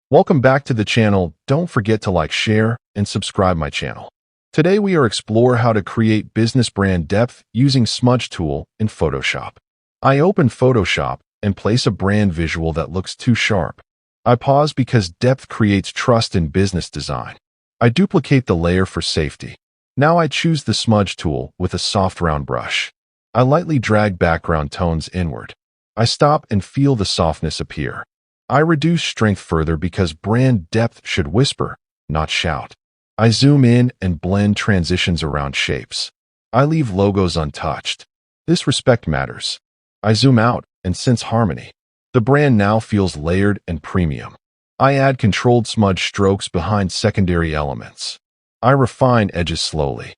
Welcome back to the channel. Don't forget to like, share, and subscribe my channel. Today we are explore how to create business brand depth using smudge tool in Photoshop. I open Photoshop and place a brand visual that looks too sharp. I pause because depth creates trust in business design. I duplicate the layer for safety. Now I choose the smudge tool with a soft round brush. I lightly drag background tones inward. I stop and feel the softness appear. I reduce strength further because brand depth should whisper, not shout. I zoom in and blend transitions around shapes. I leave logos untouched. This respect matters. I zoom out and sense harmony. The brand now feels layered and premium. I add controlled smudge strokes behind secondary elements. I refine edges slowly.